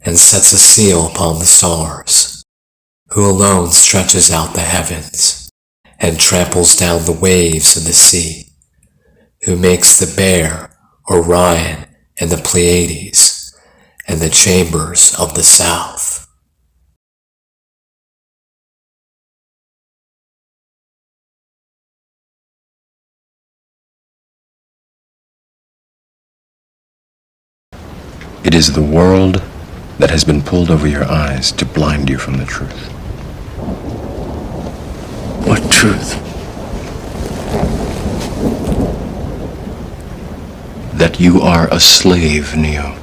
And sets a seal upon the stars, who alone stretches out the heavens, and tramples down the waves of the sea, who makes the Bear, Orion, and the Pleiades, and the chambers of the south. It is the world that has been pulled over your eyes to blind you from the truth. What truth? That you are a slave, Neo.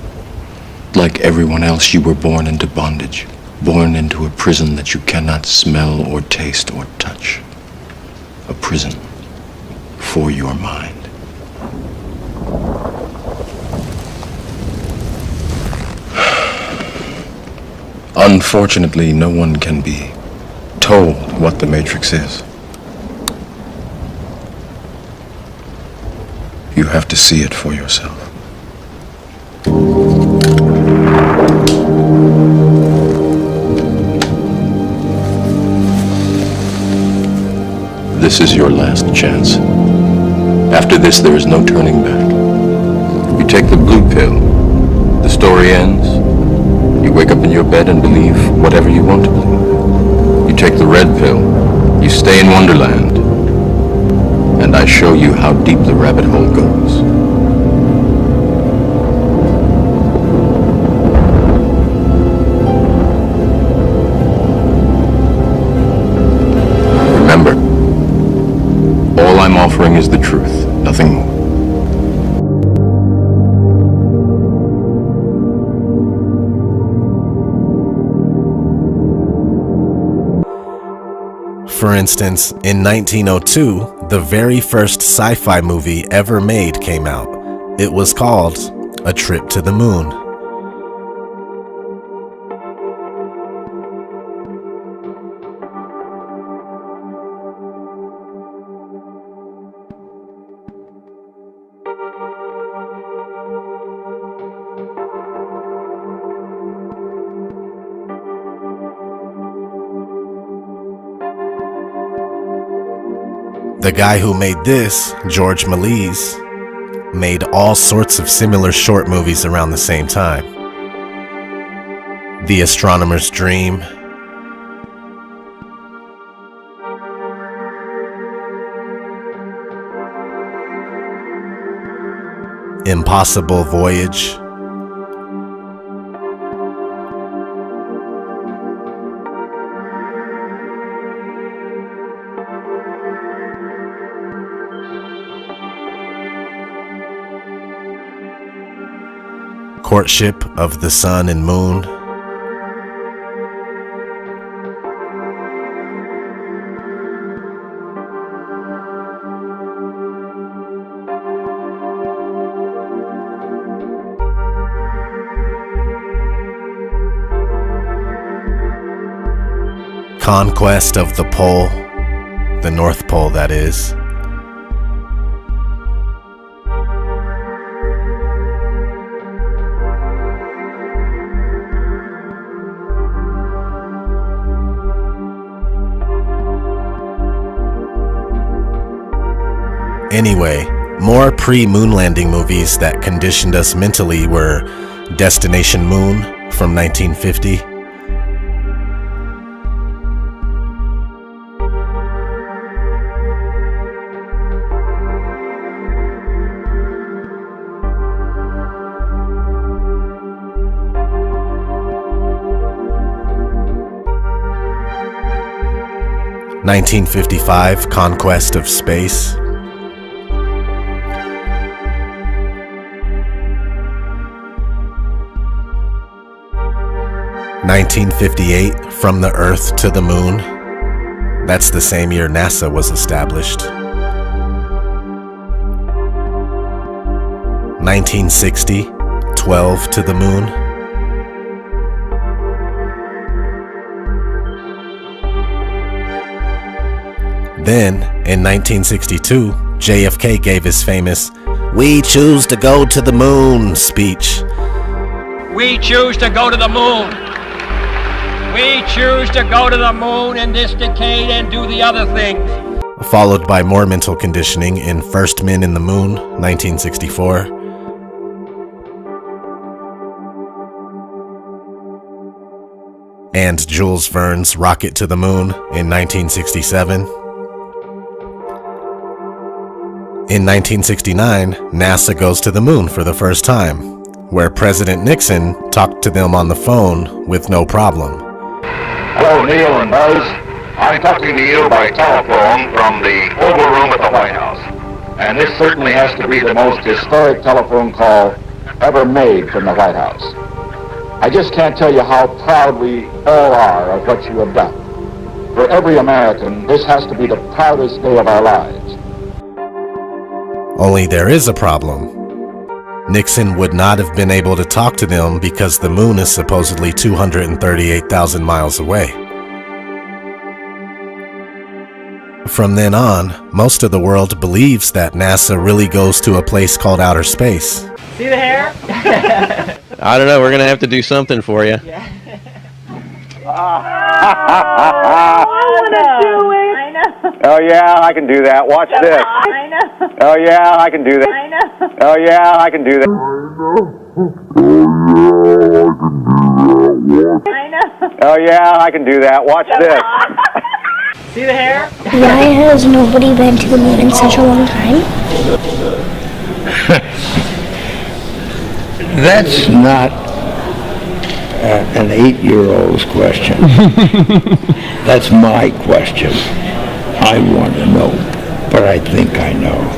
Like everyone else, you were born into bondage, born into a prison that you cannot smell or taste or touch. A prison for your mind. Unfortunately, no one can be told what the Matrix is. You have to see it for yourself. This is your last chance. After this, there is no turning back. You take the blue pill, the story ends. You wake up in your bed and believe whatever you want to believe. You take the red pill, you stay in Wonderland, and I show you how deep the rabbit hole goes. Remember, all I'm offering is the truth, nothing more. For instance, in 1902, the very first sci-fi movie ever made came out. It was called A Trip to the Moon. The guy who made this, George Méliès, made all sorts of similar short movies around the same time. The Astronomer's Dream, Impossible Voyage, Courtship of the Sun and Moon, Conquest of the Pole, the North Pole that is. Anyway, more pre-moon landing movies that conditioned us mentally were Destination Moon from 1950, (1955) Conquest of Space, 1958, From the Earth to the Moon. That's the same year NASA was established. 1960, 12 to the Moon. Then, in 1962, JFK gave his famous "We choose to go to the moon" speech. We choose to go to the moon. We choose to go to the moon in this decade and do the other things. Followed by more mental conditioning in First Men in the Moon, 1964. And Jules Verne's Rocket to the Moon in 1967. In 1969, NASA goes to the moon for the first time, where President Nixon talked to them on the phone with no problem. Hello, Neil and Buzz. I'm talking to you by telephone from the Oval Room at the White House. And this certainly has to be the most historic telephone call ever made from the White House. I just can't tell you how proud we all are of what you have done. For every American, this has to be the proudest day of our lives. Only there is a problem. Nixon would not have been able to talk to them because the moon is supposedly 238,000 miles away. From then on, most of the world believes that NASA really goes to a place called outer space. See the hair? I don't know, we're going to have to do something for you. Yeah. I want to do it. I know. Oh yeah, I can do that. Watch this. I know. Oh yeah, I can do that. I know. Oh yeah, I can do that. I know. Oh yeah, I can do that. Watch this. See the hair? Why has nobody been to the moon in such a long time? That's not an 8-year-old's question. That's my question. I want to know, but I think I know.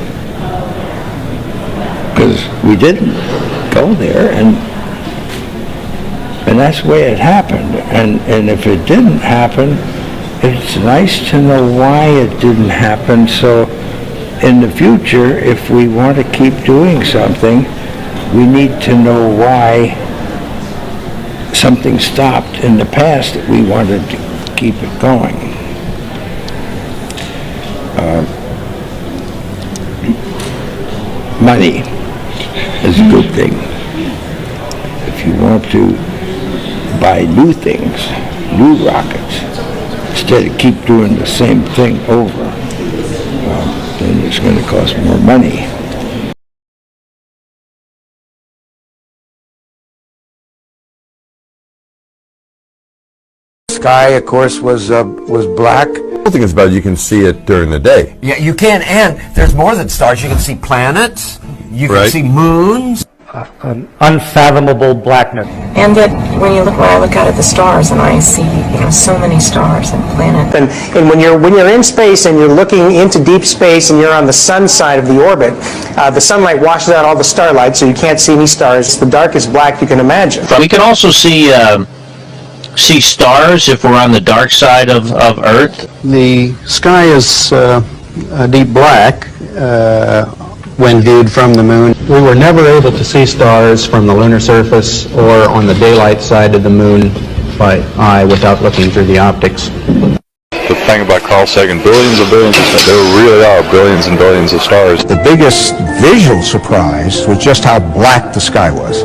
Because we didn't go there, and that's the way it happened. And if it didn't happen, it's nice to know why it didn't happen, so in the future, if we want to keep doing something, we need to know why something stopped in the past that we wanted to keep it going. Money is a good thing. If you want to buy new things, new rockets, instead of keep doing the same thing over, then it's going to cost more money. Sky, of course, was black. The thing is about you can see it during the day. Yeah, you can, and there's more than stars. You can see planets. You can see moons. An unfathomable blackness. And that when you look, when I look out at the stars, and I see, so many stars and planets. And when you're in space and you're looking into deep space and you're on the sun side of the orbit, the sunlight washes out all the starlight, so you can't see any stars. It's the darkest black you can imagine. We can also see stars if we're on the dark side of Earth. The sky is a deep black when viewed from the moon. We were never able to see stars from the lunar surface or on the daylight side of the moon by eye without looking through the optics. The thing about Carl Sagan, billions of billions of stars, there really are billions and billions of stars. The biggest visual surprise was just how black the sky was.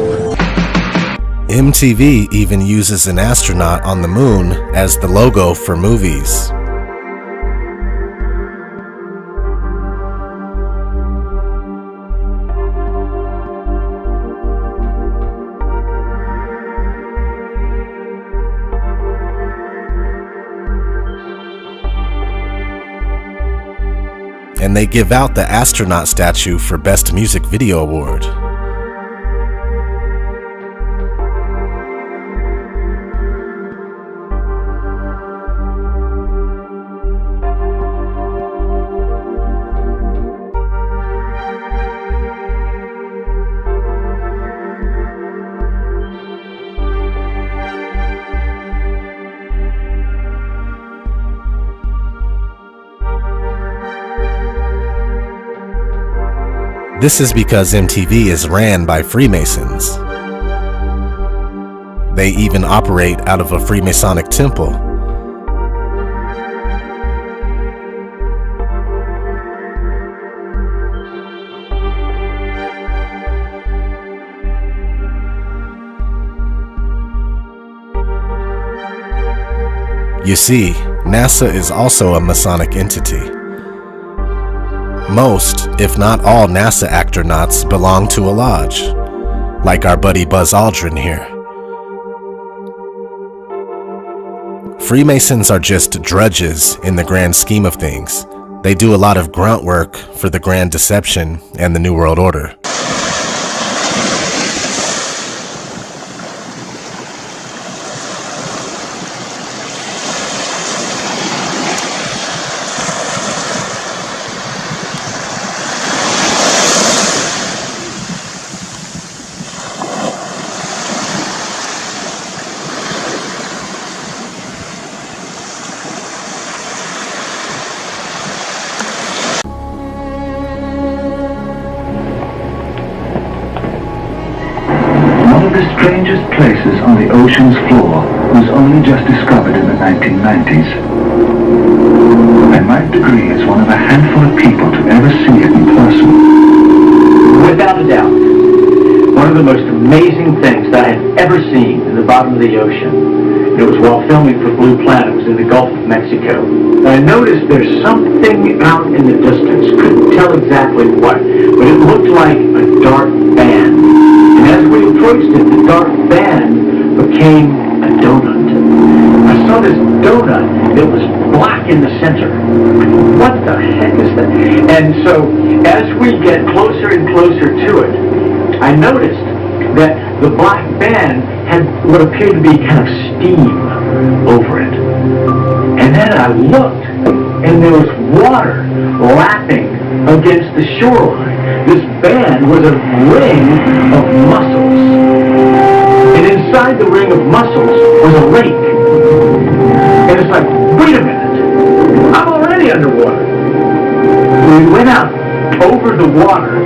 MTV even uses an astronaut on the moon as the logo for movies. And they give out the astronaut statue for Best Music Video Award. This is because MTV is ran by Freemasons. They even operate out of a Freemasonic temple. You see, NASA is also a Masonic entity. Most, if not all, NASA astronauts belong to a lodge, like our buddy Buzz Aldrin here. Freemasons are just drudges in the grand scheme of things. They do a lot of grunt work for the Grand Deception and the New World Order. Strangest places on the ocean's floor was only just discovered in the 1990s. I might agree as one of a handful of people to ever see it in person. Without a doubt, one of the most amazing things that I had ever seen in the bottom of the ocean. It was while filming for Blue Planet. It was in the Gulf of Mexico. I noticed there's something out in the distance. Couldn't tell exactly what, but it looked like a dark band. And as we approached it, the dark band became a donut. I saw this donut that was black in the center. What the heck is that? And so, as we get closer and closer to it, I noticed that the black band had what appeared to be kind of steam over it. And then I looked, and there was water lapping against the shoreline. This band was a ring of mussels. And inside the ring of mussels was a lake. And it's like, wait a minute, I'm already underwater. We went out over the water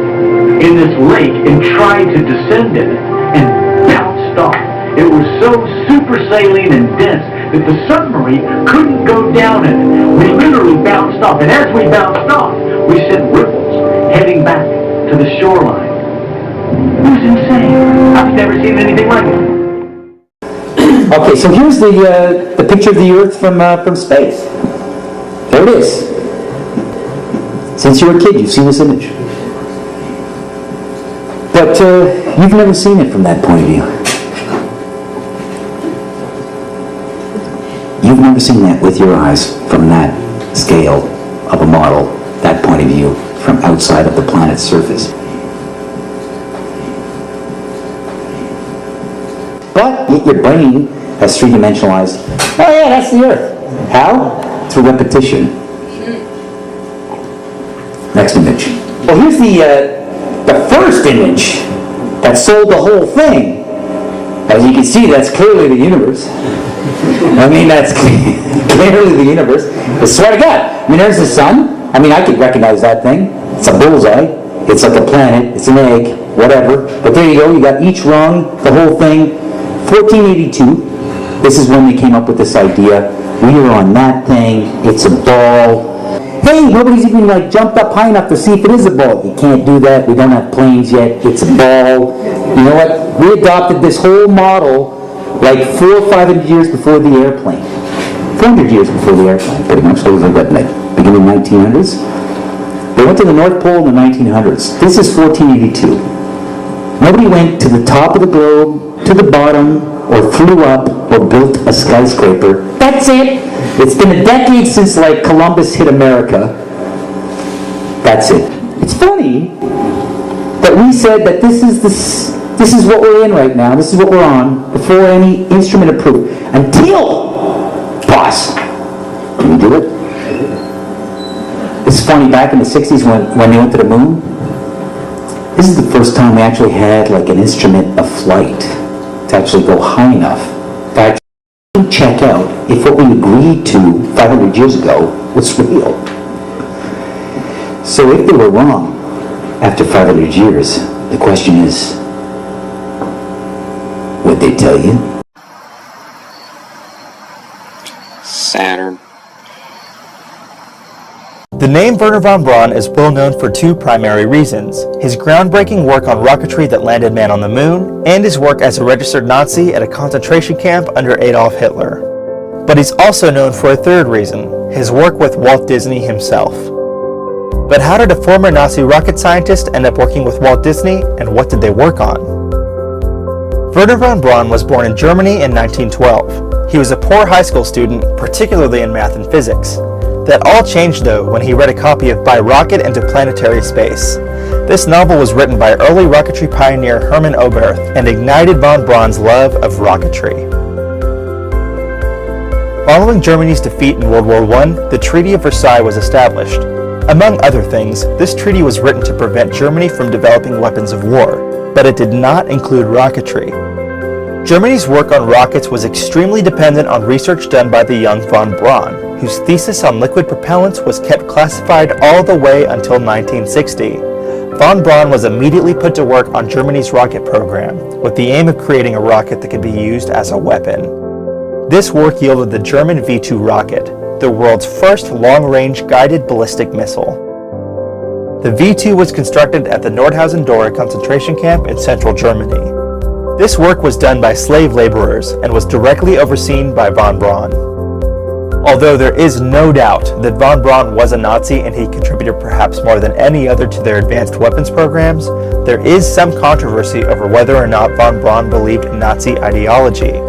in this lake and tried to descend in it and bounced off. It was so super saline and dense that the submarine couldn't go down in it. We literally bounced off, and as we bounced off, we sent ripples heading back to the shoreline. It was insane. I've never seen anything like it. Okay, so here's the picture of the Earth from space. There it is. Since you were a kid, you've seen this image. But you've never seen it from that point of view. You've never seen that with your eyes from that scale of a model, that point of view, from outside of the planet's surface. But yet your brain has three-dimensionalized, oh yeah, that's the Earth. How? Through repetition. Next image. Well, here's the first image that sold the whole thing. As you can see, that's clearly the universe. I mean, that's clearly the universe. I swear to God. I mean, there's the sun. I mean, I could recognize that thing. It's a bullseye. It's like a planet. It's an egg. Whatever. But there you go. You got each rung, the whole thing. 1482. This is when they came up with this idea. We were on that thing. It's a ball. Hey, nobody's even jumped up high enough to see if it is a ball. You can't do that. We don't have planes yet. It's a ball. You know what? We adopted this whole model 400 or 500 years before the airplane. 400 years before the airplane, pretty much. So it was in the beginning 1900s. They went to the North Pole in the 1900s. This is 1482. Nobody went to the top of the globe, to the bottom, or flew up, or built a skyscraper. That's it. It's been a decade since Columbus hit America. That's it. It's funny that we said that this is what we're in right now. This is what we're on before any instrument approved. Until, boss, can we do it? It's funny, back in the 60s when they went to the moon, this is the first time we actually had an instrument of flight to actually go high enough to actually check out if what we agreed to 500 years ago was real. So if they were wrong, after 500 years. The question is, what'd they tell you? Saturn. The name Wernher von Braun is well known for two primary reasons: his groundbreaking work on rocketry that landed man on the moon, and his work as a registered Nazi at a concentration camp under Adolf Hitler. But he's also known for a third reason: his work with Walt Disney himself. But how did a former Nazi rocket scientist end up working with Walt Disney, and what did they work on? Wernher von Braun was born in Germany in 1912. He was a poor high school student, particularly in math and physics. That all changed, though, when he read a copy of By Rocket into Planetary Space. This novel was written by early rocketry pioneer Hermann Oberth and ignited von Braun's love of rocketry. Following Germany's defeat in World War I, the Treaty of Versailles was established. Among other things, this treaty was written to prevent Germany from developing weapons of war, but it did not include rocketry. Germany's work on rockets was extremely dependent on research done by the young von Braun, whose thesis on liquid propellants was kept classified all the way until 1960. Von Braun was immediately put to work on Germany's rocket program, with the aim of creating a rocket that could be used as a weapon. This work yielded the German V-2 rocket, the world's first long-range guided ballistic missile. The V-2 was constructed at the Nordhausen-Dora concentration camp in central Germany. This work was done by slave laborers and was directly overseen by von Braun. Although there is no doubt that von Braun was a Nazi and he contributed perhaps more than any other to their advanced weapons programs, there is some controversy over whether or not von Braun believed in Nazi ideology.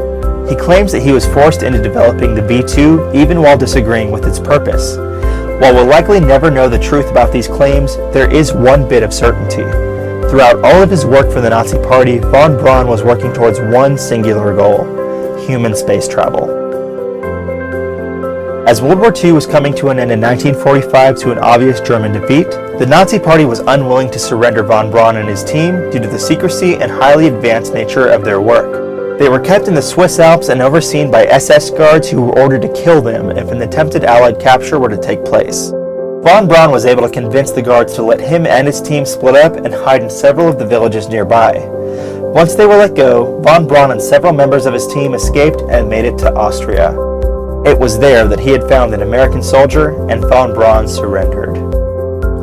He claims that he was forced into developing the V-2 even while disagreeing with its purpose. While we'll likely never know the truth about these claims, there is one bit of certainty. Throughout all of his work for the Nazi Party, von Braun was working towards one singular goal: human space travel. As World War II was coming to an end in 1945 to an obvious German defeat, the Nazi Party was unwilling to surrender von Braun and his team due to the secrecy and highly advanced nature of their work. They were kept in the Swiss Alps and overseen by SS guards who were ordered to kill them if an attempted Allied capture were to take place. Von Braun was able to convince the guards to let him and his team split up and hide in several of the villages nearby. Once they were let go, von Braun and several members of his team escaped and made it to Austria. It was there that he had found an American soldier, and von Braun surrendered.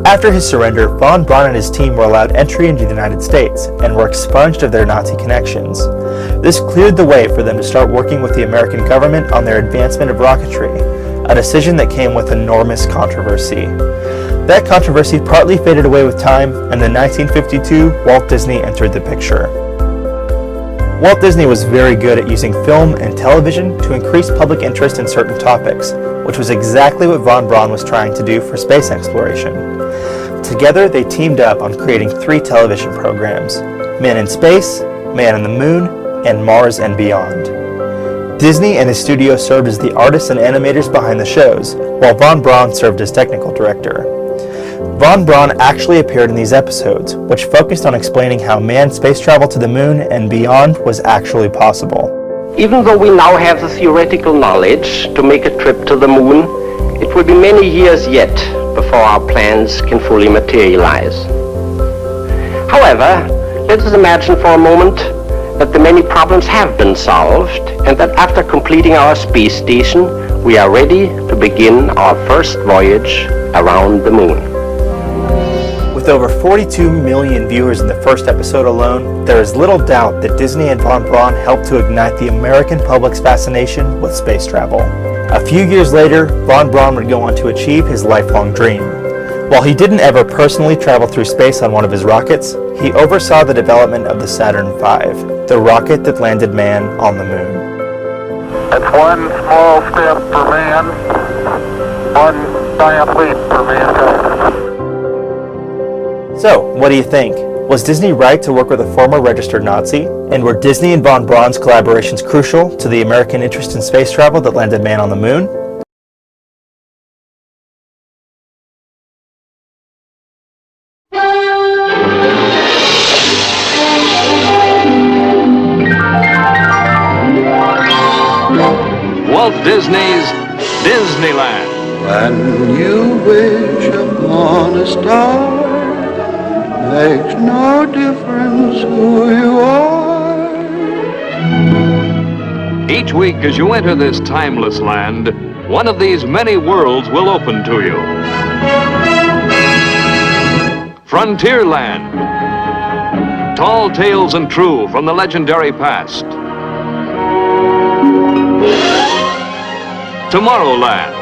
After his surrender, von Braun and his team were allowed entry into the United States and were expunged of their Nazi connections. This cleared the way for them to start working with the American government on their advancement of rocketry, a decision that came with enormous controversy. That controversy partly faded away with time, and in 1952, Walt Disney entered the picture. Walt Disney was very good at using film and television to increase public interest in certain topics, which was exactly what von Braun was trying to do for space exploration. Together, they teamed up on creating 3 television programs: Man in Space, Man on the Moon, and Mars and Beyond. Disney and his studio served as the artists and animators behind the shows, while von Braun served as technical director. Von Braun actually appeared in these episodes, which focused on explaining how manned space travel to the moon and beyond was actually possible. Even though we now have the theoretical knowledge to make a trip to the moon, it will be many years yet before our plans can fully materialize. However, let us imagine for a moment that the many problems have been solved, and that after completing our space station, we are ready to begin our first voyage around the moon. With over 42 million viewers in the first episode alone, there is little doubt that Disney and von Braun helped to ignite the American public's fascination with space travel. A few years later, von Braun would go on to achieve his lifelong dream. While he didn't ever personally travel through space on one of his rockets, he oversaw the development of the Saturn V, the rocket that landed man on the moon. It's one small step for man, one giant leap for mankind. So, what do you think? Was Disney right to work with a former registered Nazi? And were Disney and von Braun's collaborations crucial to the American interest in space travel that landed man on the moon? Walt Disney's Disneyland. When you wish upon a star Makes no difference who you are. Each week as you enter this timeless land, one of these many worlds will open to you. Frontierland. Tall tales and true from the legendary past. Tomorrowland.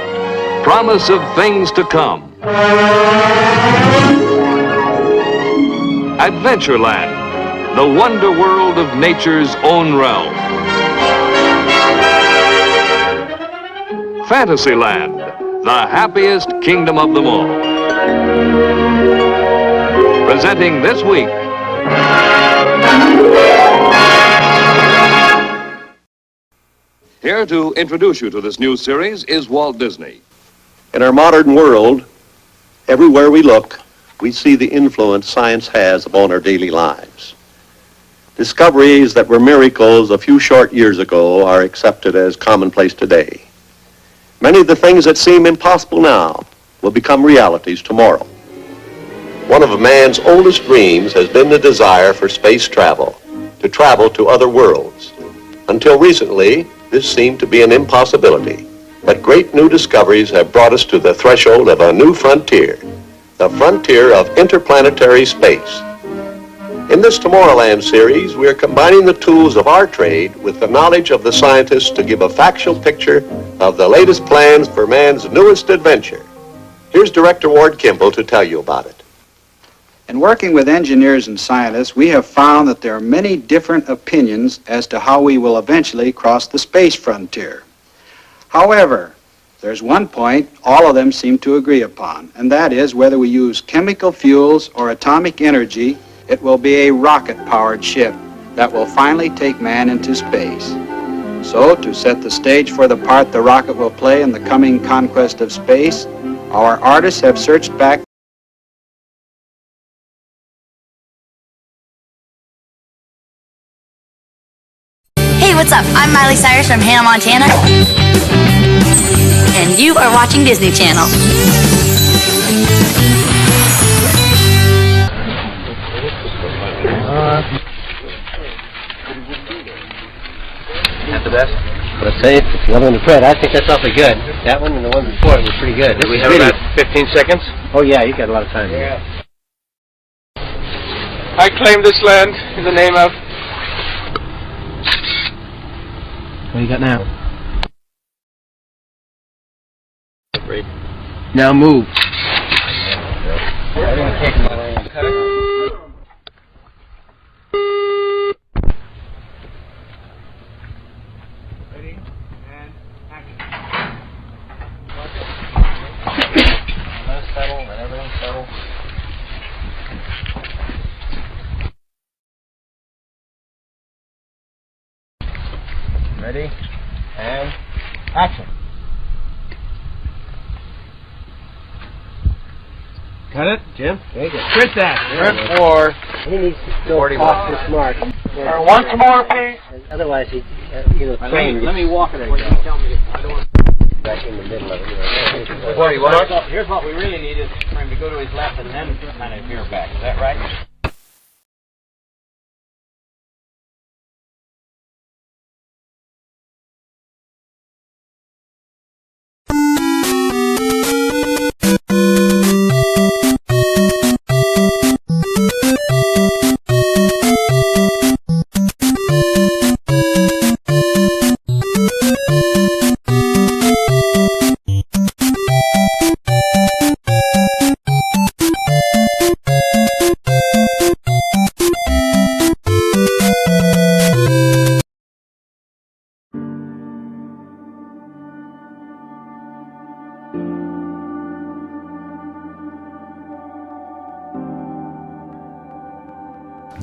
Promise of things to come. Adventureland. The wonder world of nature's own realm. Fantasyland. The happiest kingdom of them all. Presenting this week. Here to introduce you to this new series is Walt Disney. In our modern world, everywhere we look, we see the influence science has upon our daily lives. Discoveries that were miracles a few short years ago are accepted as commonplace today. Many of the things that seem impossible now will become realities tomorrow. One of man's oldest dreams has been the desire for space travel, to travel to other worlds. Until recently, this seemed to be an impossibility. But great new discoveries have brought us to the threshold of a new frontier, the frontier of interplanetary space. In this Tomorrowland series, we are combining the tools of our trade with the knowledge of the scientists to give a factual picture of the latest plans for man's newest adventure. Here's Director Ward Kimball to tell you about it. In working with engineers and scientists, we have found that there are many different opinions as to how we will eventually cross the space frontier. However, there's one point all of them seem to agree upon, and that is whether we use chemical fuels or atomic energy, it will be a rocket-powered ship that will finally take man into space. So, to set the stage for the part the rocket will play in the coming conquest of space, our artists have searched back. Hey, what's up? I'm Miley Cyrus from Hannah, Montana. And you are watching Disney Channel. Not the best. Let's say the other one, Fred. I think that's awfully good. That one and the one before it was pretty good. Do we have about 15 seconds? Oh yeah, you got a lot of time. Yeah. I claim this land in the name of... What do you got now? Great. Now move. Ready? And action. Let us settle, let everything settle. Ready? And action. Cut it, Jim. There you go. Quit that. Sprint 4. He needs to still off this mark. Once more, please. Otherwise, he, let me walk it. Tell me. I don't want back in the middle of it. Here's what we really need is for him to go to his left and then kind of veer back. Is that right?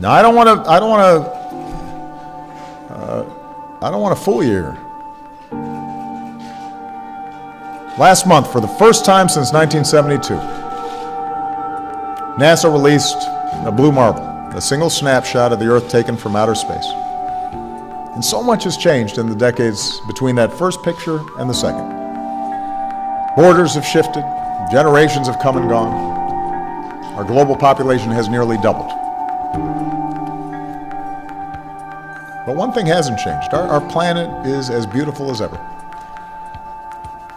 Now I don't want to fool you here. Last month, for the first time since 1972, NASA released a blue marble, a single snapshot of the Earth taken from outer space. And so much has changed in the decades between that first picture and the second. Borders have shifted, generations have come and gone. Our global population has nearly doubled. But one thing hasn't changed. Our planet is as beautiful as ever.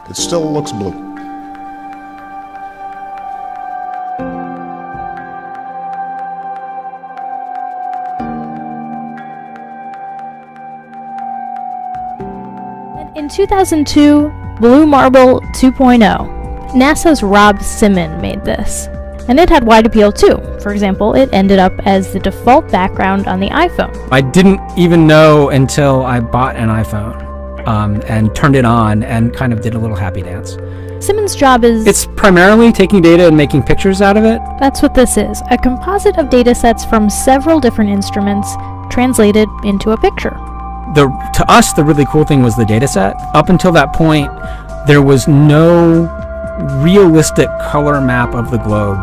It still looks blue. In 2002, Blue Marble 2.0, NASA's Rob Simon made this. And it had wide appeal too. For example, it ended up as the default background on the iPhone. I didn't even know until I bought an iPhone and turned it on and kind of did a little happy dance. Simon's job is... It's primarily taking data and making pictures out of it. That's what this is, a composite of data sets from several different instruments translated into a picture. To us, the really cool thing was the data set. Up until that point, there was no realistic color map of the globe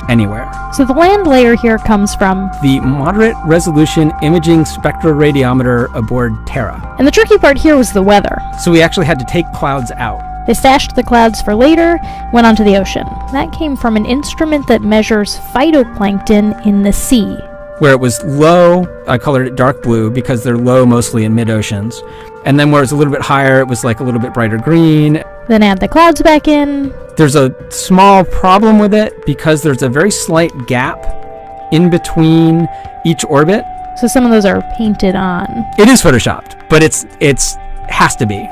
anywhere. So the land layer here comes from the Moderate Resolution Imaging Spectroradiometer aboard Terra. And the tricky part here was the weather. So we actually had to take clouds out. They stashed the clouds for later, went onto the ocean. That came from an instrument that measures phytoplankton in the sea. Where it was low, I colored it dark blue because they're low mostly in mid-oceans. And then where it was a little bit higher, it was like a little bit brighter green. Then add the clouds back in. There's a small problem with it because there's a very slight gap in between each orbit. So some of those are painted on. It is photoshopped, but it's has to be.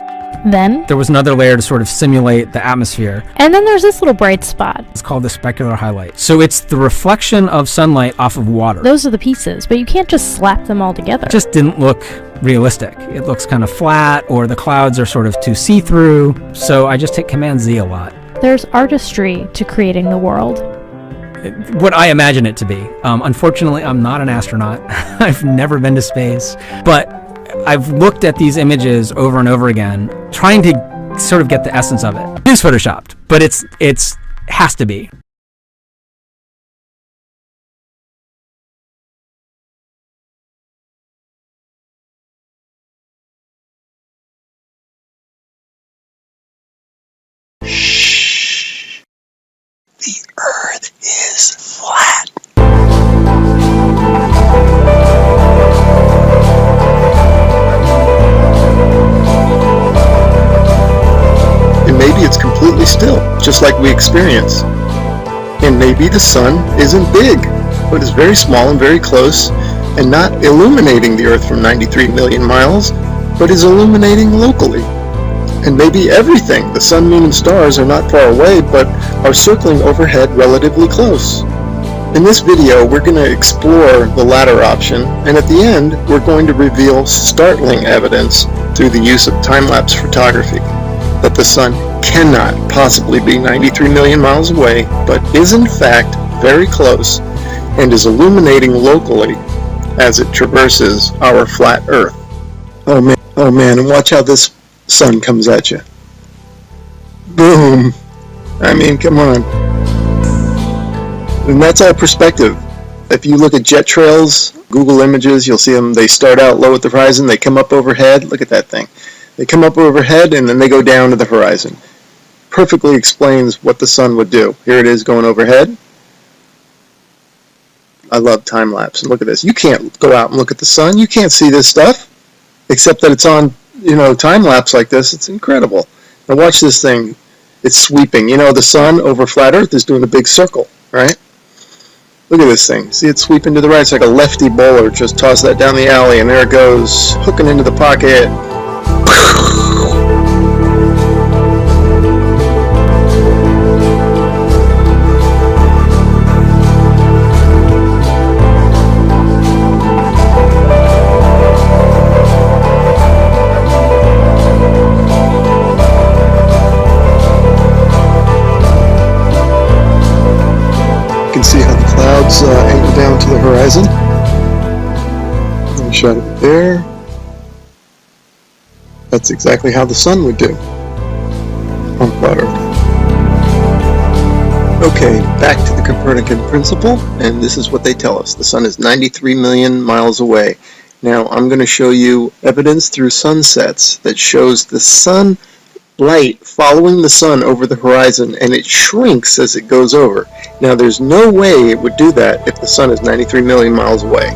Then there was another layer to sort of simulate the atmosphere. And then there's this little bright spot. It's called the specular highlight. So it's the reflection of sunlight off of water. Those are the pieces, but you can't just slap them all together. It just didn't look realistic. It looks kind of flat, or the clouds are sort of too see-through. So I just hit Command Z a lot. There's artistry to creating the world. What I imagine it to be. Unfortunately, I'm not an astronaut. I've never been to space, but I've looked at these images over and over again, trying to sort of get the essence of it. It is photoshopped, but it's has to be. Shh. The Earth is flat. And maybe it's completely still, just like we experience. And maybe the sun isn't big, but is very small and very close, and not illuminating the Earth from 93 million miles, but is illuminating locally. And maybe everything, the sun, moon, and stars, are not far away, but are circling overhead relatively close. In this video, we're going to explore the latter option, and at the end, we're going to reveal startling evidence through the use of time-lapse photography that the sun cannot possibly be 93 million miles away, but is in fact very close and is illuminating locally as it traverses our flat Earth. Oh man, and watch how this sun comes at you. Boom! I mean, come on. And that's all perspective. If you look at jet trails, Google Images, you'll see them, they start out low at the horizon, they come up overhead, look at that thing. They come up overhead and then they go down to the horizon. Perfectly explains what the sun would do. Here it is going overhead. I love time lapse. And look at this. You can't go out and look at the sun. You can't see this stuff, except that it's on, time lapse like this. It's incredible. Now watch this thing. It's sweeping. The sun over flat Earth is doing a big circle, right? Look at this thing. See it sweeping to the right. It's like a lefty bowler. Just toss that down the alley, and there it goes, hooking into the pocket. You can see how the clouds angle down to the horizon. And shot it there. That's exactly how the sun would do on flat Earth. Okay, back to the Copernican principle, and this is what they tell us. The sun is 93 million miles away. Now, I'm going to show you evidence through sunsets that shows the sun light following the sun over the horizon, and it shrinks as it goes over. Now, there's no way it would do that if the sun is 93 million miles away.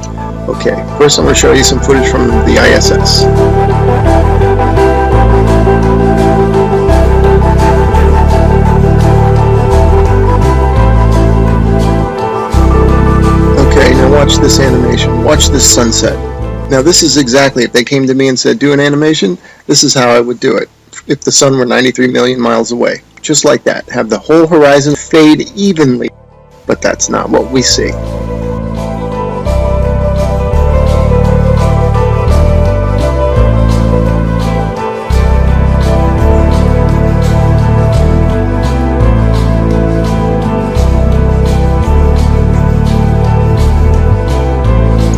Okay, first I'm going to show you some footage from the ISS. Okay, now watch this animation. Watch this sunset. Now this is exactly, if they came to me and said, do an animation, this is how I would do it. If the sun were 93 million miles away. Just like that. Have the whole horizon fade evenly. But that's not what we see.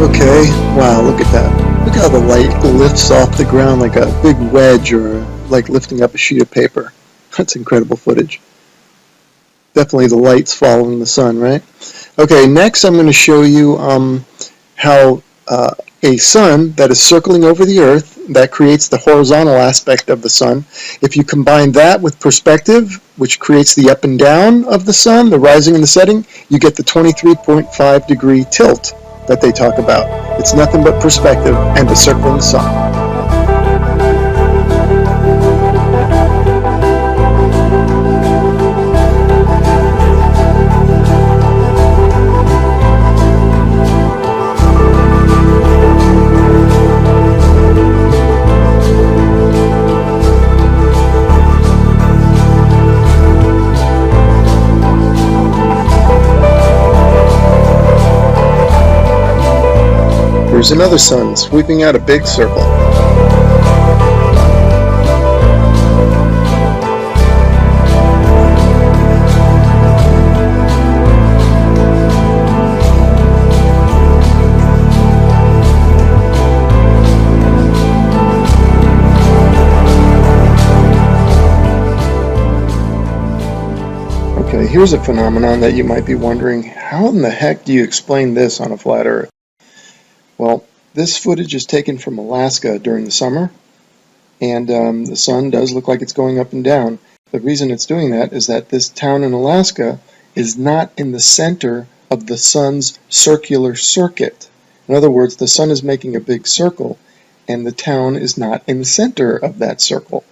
Okay, wow, look at that. Look how the light lifts off the ground like a big wedge or like lifting up a sheet of paper. That's incredible footage. Definitely the light's following the sun, right? Okay, next I'm going to show you how a sun that is circling over the Earth, that creates the horizontal aspect of the sun. If you combine that with perspective, which creates the up and down of the sun, the rising and the setting, you get the 23.5 degree tilt that they talk about. It's nothing but perspective and the circling sun. Here's another sun sweeping out a big circle. Okay, here's a phenomenon that you might be wondering, how in the heck do you explain this on a flat Earth? Well, this footage is taken from Alaska during the summer, and the sun does look like it's going up and down. The reason it's doing that is that this town in Alaska is not in the center of the sun's circular circuit. In other words, the sun is making a big circle, and the town is not in the center of that circle.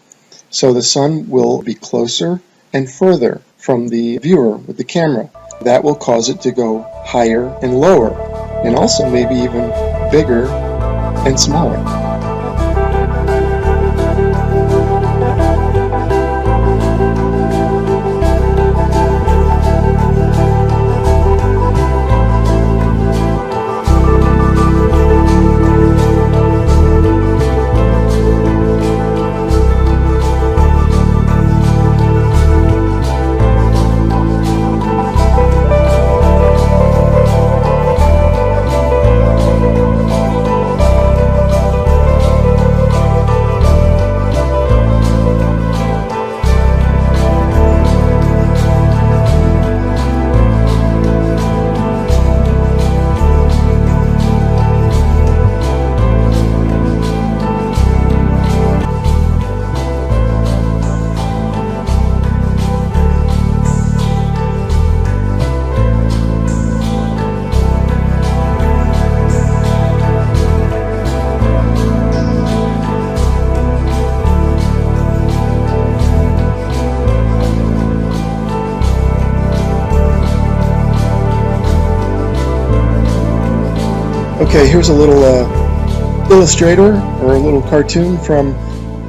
So the sun will be closer and further from the viewer with the camera. That will cause it to go higher and lower, and also maybe even bigger and smaller. Okay, here's a little illustrator or a little cartoon from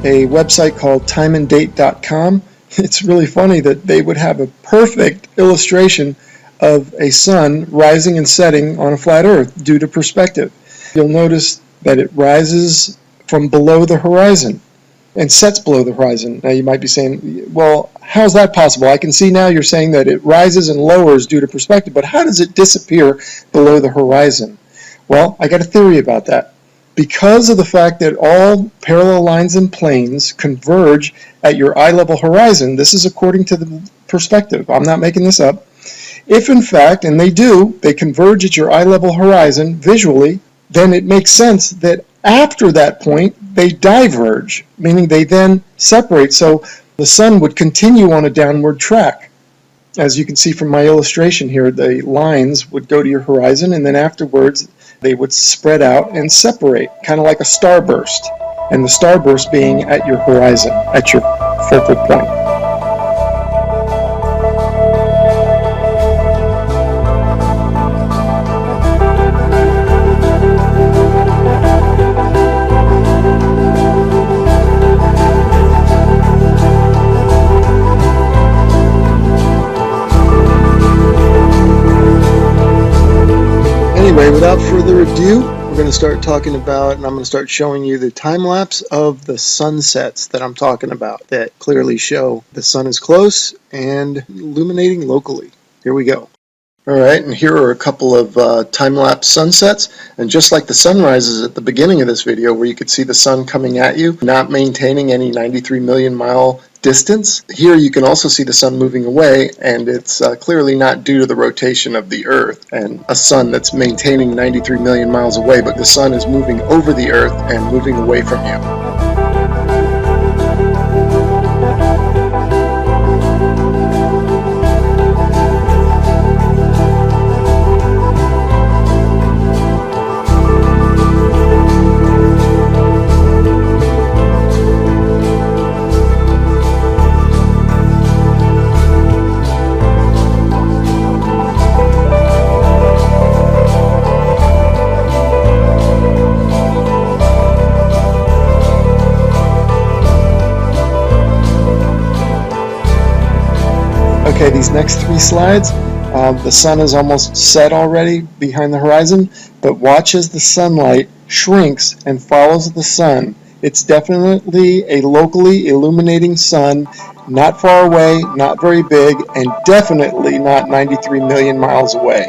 a website called timeanddate.com. It's really funny that they would have a perfect illustration of a sun rising and setting on a flat Earth due to perspective. You'll notice that it rises from below the horizon and sets below the horizon. Now you might be saying, well, how is that possible? I can see now you're saying that it rises and lowers due to perspective, but how does it disappear below the horizon? Well, I got a theory about that. Because of the fact that all parallel lines and planes converge at your eye level horizon, this is according to the perspective, I'm not making this up. If in fact, and they do, they converge at your eye level horizon visually, then it makes sense that after that point they diverge, meaning they then separate. So the sun would continue on a downward track. As you can see from my illustration here, the lines would go to your horizon, and then afterwards they would spread out and separate, kind of like a starburst, and the starburst being at your horizon, at your focal point. Anyway, without further ado, we're going to start talking about, and I'm going to start showing you the time lapse of the sunsets that I'm talking about that clearly show the sun is close and illuminating locally. Here we go. Alright, and here are a couple of time-lapse sunsets, and just like the sunrises at the beginning of this video where you could see the sun coming at you, not maintaining any 93 million mile distance, here you can also see the sun moving away, and it's clearly not due to the rotation of the Earth and a sun that's maintaining 93 million miles away, but the sun is moving over the Earth and moving away from you. Okay, these next three slides, the sun is almost set already behind the horizon, but watch as the sunlight shrinks and follows the sun. It's definitely a locally illuminating sun, not far away, not very big, and definitely not 93 million miles away.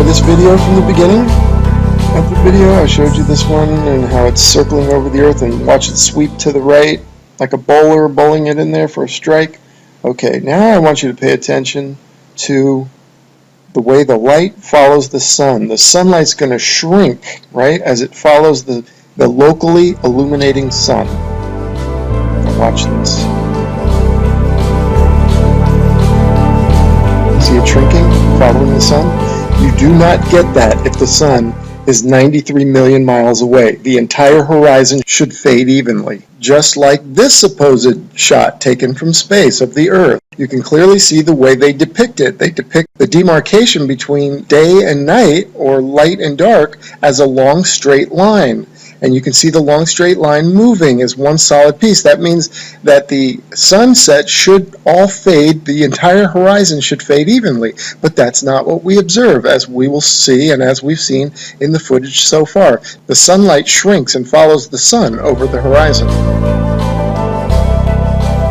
This video from the beginning of the video, I showed you this one and how it's circling over the Earth, and watch it sweep to the right like a bowler bowling it in there for a strike. Okay, now I want you to pay attention to the way the light follows the sun. The sunlight's going to shrink, right, as it follows the locally illuminating sun. Now watch this. See it shrinking, following the sun? You do not get that if the sun is 93 million miles away. The entire horizon should fade evenly, just like this supposed shot taken from space of the Earth. You can clearly see the way they depict it. They depict the demarcation between day and night, or light and dark, as a long straight line. And you can see the long straight line moving as one solid piece. That means that the sunset should all fade, the entire horizon should fade evenly. But that's not what we observe, as we will see and as we've seen in the footage so far. The sunlight shrinks and follows the sun over the horizon.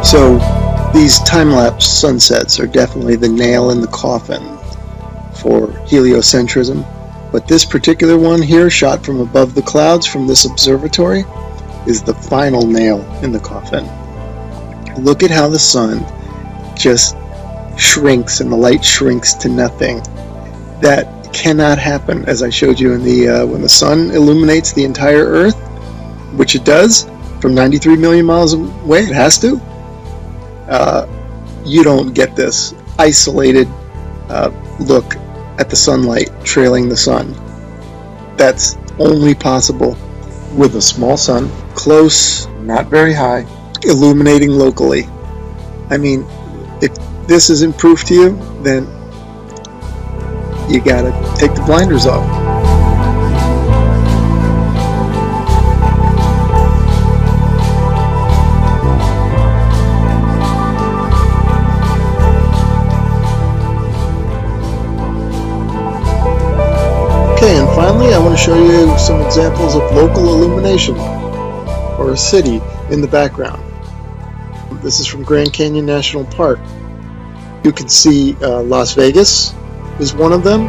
So these time-lapse sunsets are definitely the nail in the coffin for heliocentrism. But this particular one here, shot from above the clouds from this observatory, is the final nail in the coffin. Look at how the sun just shrinks and the light shrinks to nothing. That cannot happen, as I showed you in the when the sun illuminates the entire Earth, which it does from 93 million miles away. It has to. You don't get this isolated look at the sunlight trailing the sun. That's only possible with a small sun, close, not very high, illuminating locally. I mean, if this isn't proof to you, then you gotta take the blinders off. Okay, and finally I want to show you some examples of local illumination, or a city in the background. This is from Grand Canyon National Park. You can see Las Vegas is one of them.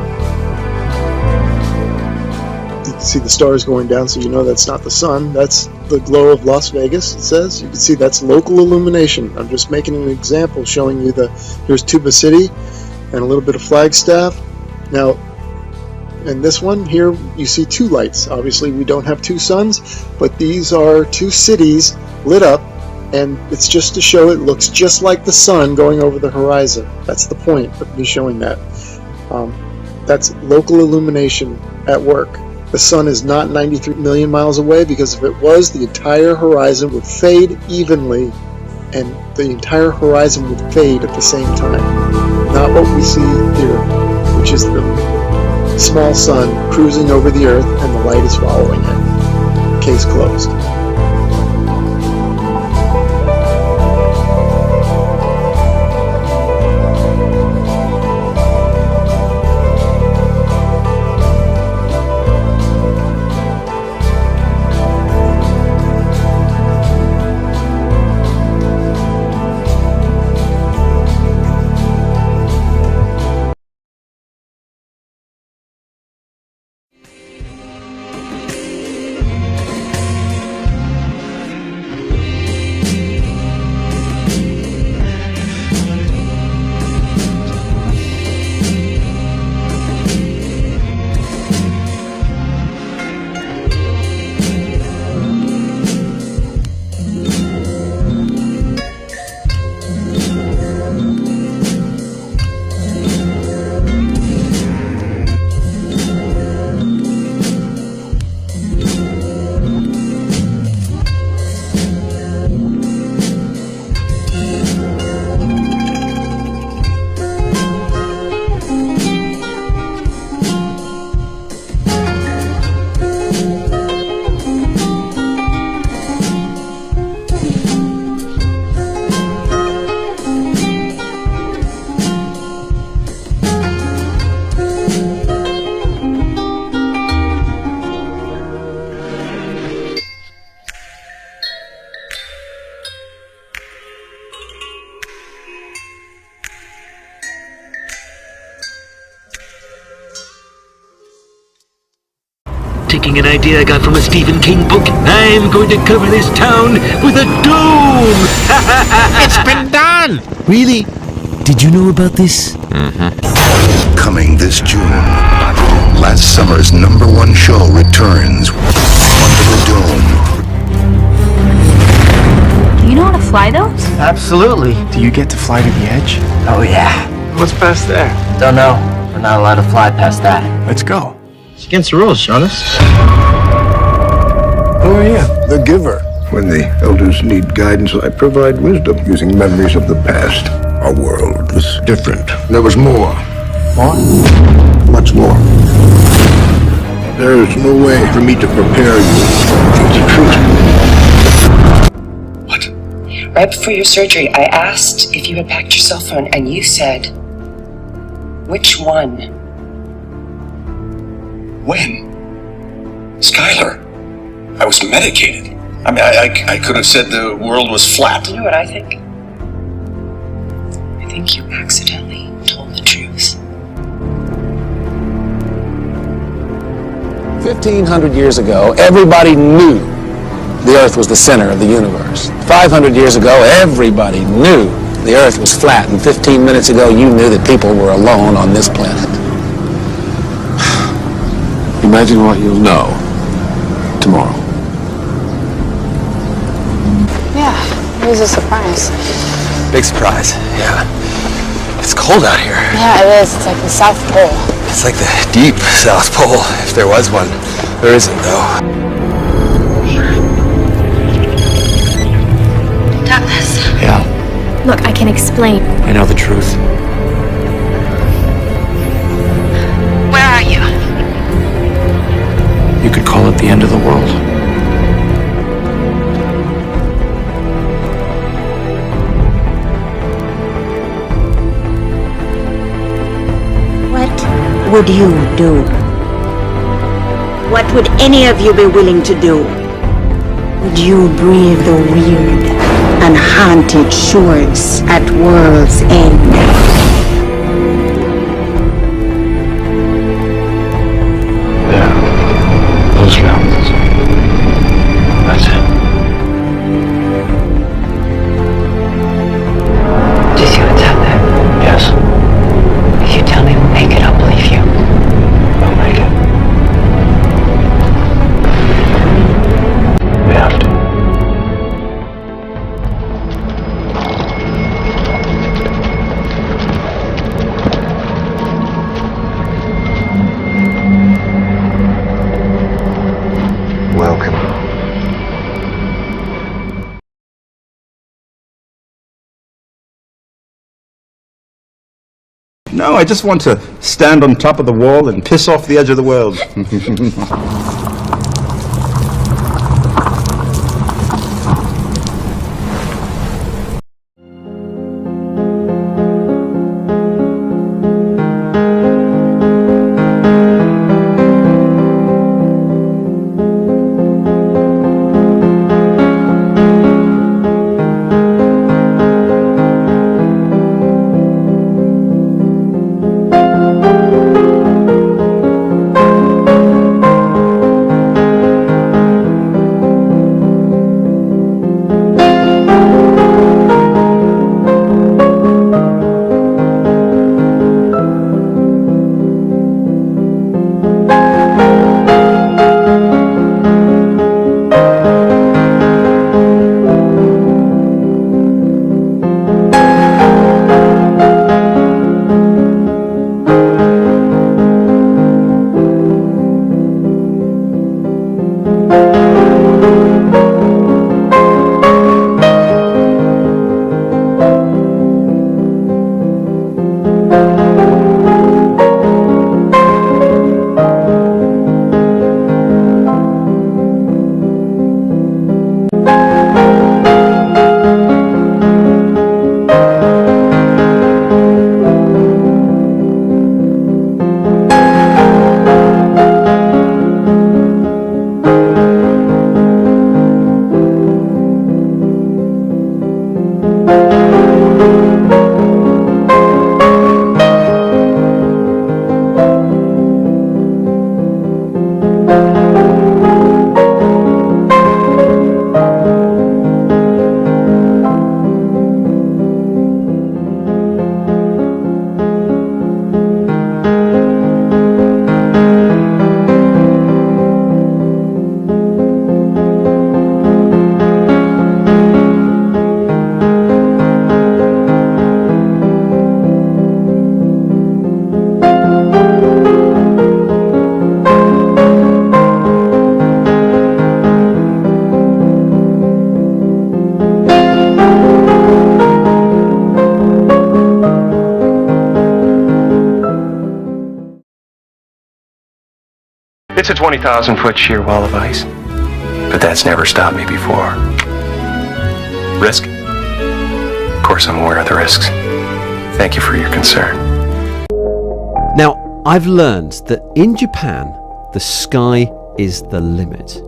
You can see the stars going down, so you know that's not the sun. That's the glow of Las Vegas, it says. You can see that's local illumination. I'm just making an example showing you here's Tuba City and a little bit of Flagstaff. Now, in this one here, you see two lights. Obviously, we don't have two suns, but these are two cities lit up, and it's just to show it looks just like the sun going over the horizon. That's the point of me showing that. That's local illumination at work. The sun is not 93 million miles away, because if it was, the entire horizon would fade evenly, and the entire horizon would fade at the same time. Not what we see here, which is the small sun cruising over the Earth and the light is following it. Case closed. Taking an idea I got from a Stephen King book, I'm going to cover this town with a dome! It's been done! Really? Did you know about this? Coming this June, last summer's #1 show returns under the dome. Do you know how to fly those? Absolutely. Do you get to fly to the edge? Oh yeah. What's past there? Don't know. We're not allowed to fly past that. Let's go. It's against the rules, Jonas. Who are you? The giver. When the elders need guidance, I provide wisdom using memories of the past. Our world was different. There was more. More? Much more. There is no way for me to prepare you for the truth. Right before your surgery, I asked if you had packed your cell phone, and you said, which one? When? Skylar, I was medicated. I mean, I could have said the world was flat. You know what I think? I think you accidentally told the truth. 1,500 years ago, everybody knew the Earth was the center of the universe. 500 years ago, everybody knew the Earth was flat. And 15 minutes ago, you knew that people were alone on this planet. Imagine what you'll know tomorrow. Yeah, it was a surprise. Big surprise, yeah. It's cold out here. Yeah, it is. It's like the South Pole. It's like the deep South Pole, if there was one. There isn't, though. Douglas. Yeah, Look, I can explain. I know the truth. Where are you? You could call it the end of the world. What would you do? What would any of you be willing to do? Would you brave the weird and haunted shores at world's end? Those mountains. That's it. Do you see what's out there? Yes. If you tell me we'll make it, I'll believe you. I'll make it. We have to. Welcome. No, I just want to stand on top of the wall and piss off the edge of the world. It's a 20,000-foot sheer wall of ice. But that's never stopped me before. Risk? Of course I'm aware of the risks. Thank you for your concern. Now, I've learned that in Japan, the sky is the limit.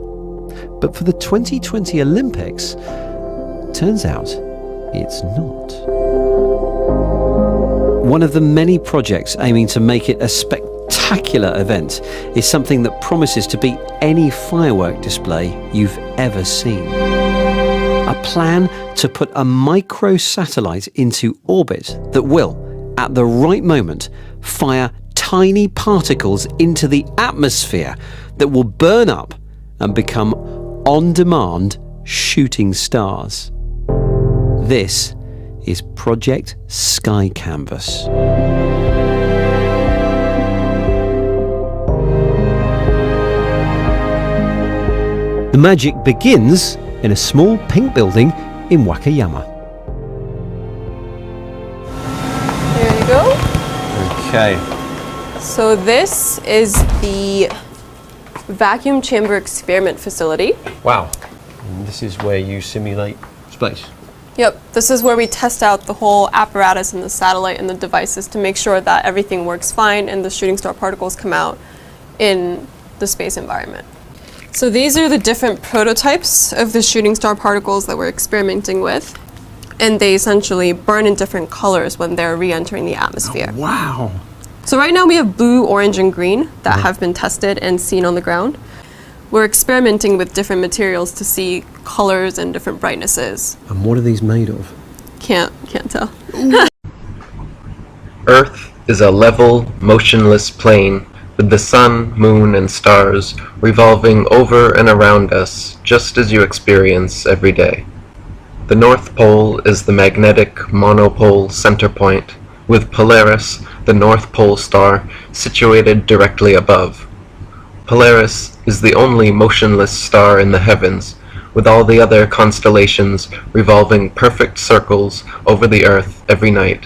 But for the 2020 Olympics, turns out it's not. One of the many projects aiming to make it a spectacular event is something that promises to beat any firework display you've ever seen. A plan to put a micro satellite into orbit that will, at the right moment, fire tiny particles into the atmosphere that will burn up and become on-demand shooting stars. This is Project Sky Canvas. The magic begins in a small pink building in Wakayama. There you go. Okay. So this is the vacuum chamber experiment facility. Wow. And this is where you simulate space. Yep, this is where we test out the whole apparatus and the satellite and the devices to make sure that everything works fine and the shooting star particles come out in the space environment. So these are the different prototypes of the shooting star particles that we're experimenting with, and they essentially burn in different colors when they're re-entering the atmosphere. Oh, wow. So right now we have blue, orange, and green that have been tested and seen on the ground. We're experimenting with different materials to see colors and different brightnesses. And what are these made of? Can't tell. Earth is a level, motionless plane with the sun, moon, and stars revolving over and around us just as you experience every day. The North Pole is the magnetic monopole center point, with Polaris, the North Pole star, situated directly above. Polaris is the only motionless star in the heavens, with all the other constellations revolving perfect circles over the Earth every night.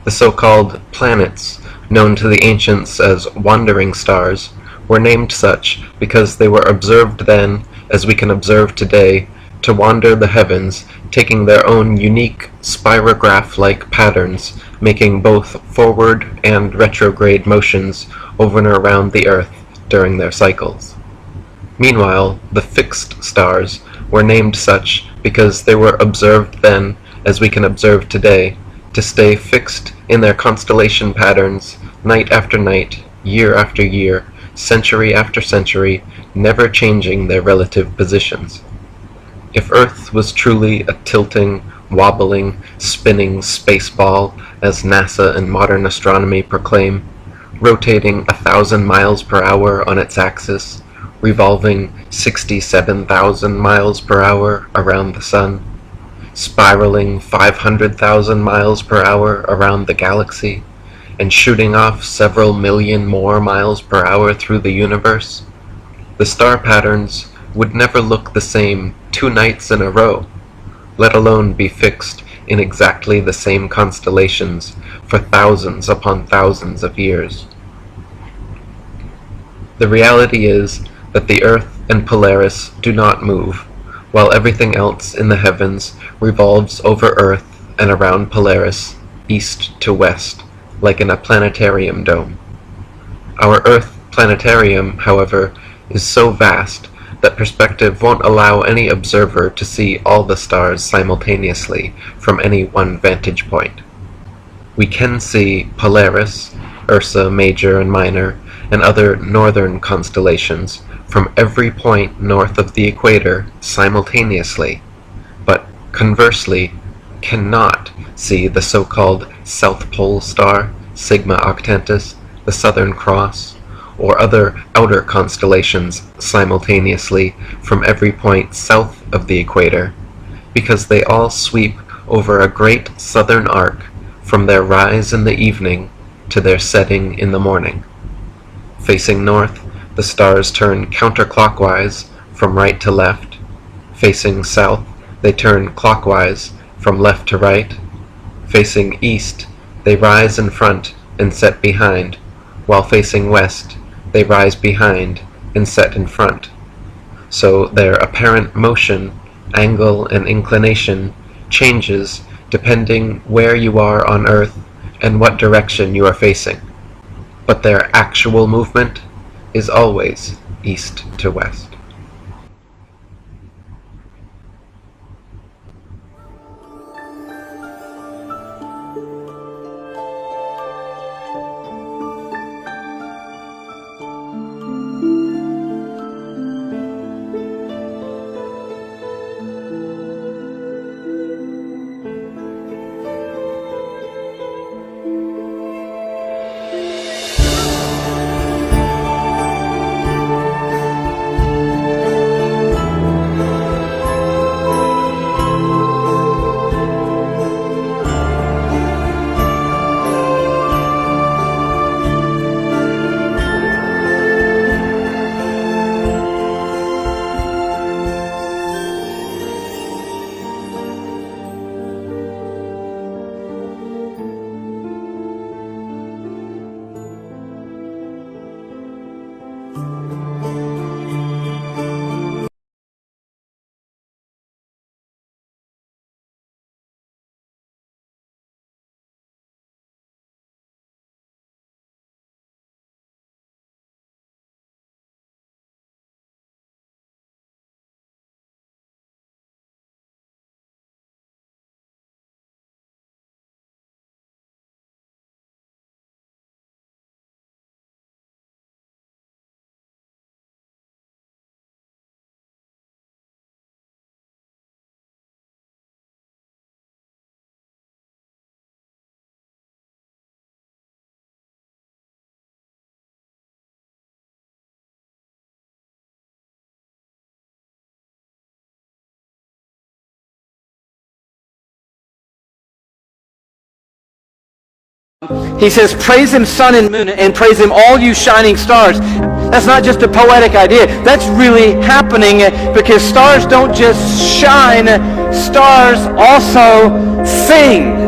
The so-called planets, known to the ancients as wandering stars, were named such because they were observed then, as we can observe today, to wander the heavens, taking their own unique spirograph-like patterns, making both forward and retrograde motions over and around the Earth during their cycles. Meanwhile, the fixed stars were named such because they were observed then, as we can observe today, to stay fixed in their constellation patterns night after night, year after year, century after century, never changing their relative positions. If Earth was truly a tilting, wobbling, spinning space ball, as NASA and modern astronomy proclaim, rotating 1,000 miles per hour on its axis, revolving 67,000 miles per hour around the sun, spiraling 500,000 miles per hour around the galaxy, and shooting off several million more miles per hour through the universe, the star patterns would never look the same 2 nights in a row, let alone be fixed in exactly the same constellations for thousands upon thousands of years. The reality is that the Earth and Polaris do not move, while everything else in the heavens revolves over Earth and around Polaris, east to west, like in a planetarium dome. Our Earth planetarium, however, is so vast that perspective won't allow any observer to see all the stars simultaneously from any one vantage point. We can see Polaris, Ursa Major and Minor, and other northern constellations from every point north of the equator simultaneously, but conversely cannot see the so-called South Pole star, Sigma Octantis, the Southern Cross, or other outer constellations simultaneously from every point south of the equator, because they all sweep over a great southern arc from their rise in the evening to their setting in the morning. Facing north, the stars turn counterclockwise from right to left. Facing south, they turn clockwise from left to right. Facing east, they rise in front and set behind, while facing west, they rise behind and set in front. So their apparent motion, angle, and inclination changes depending where you are on Earth and what direction you are facing. But their actual movement is always east to west. He says, praise him, sun and moon, and praise him, all you shining stars. That's not just a poetic idea. That's really happening because stars don't just shine, stars also sing.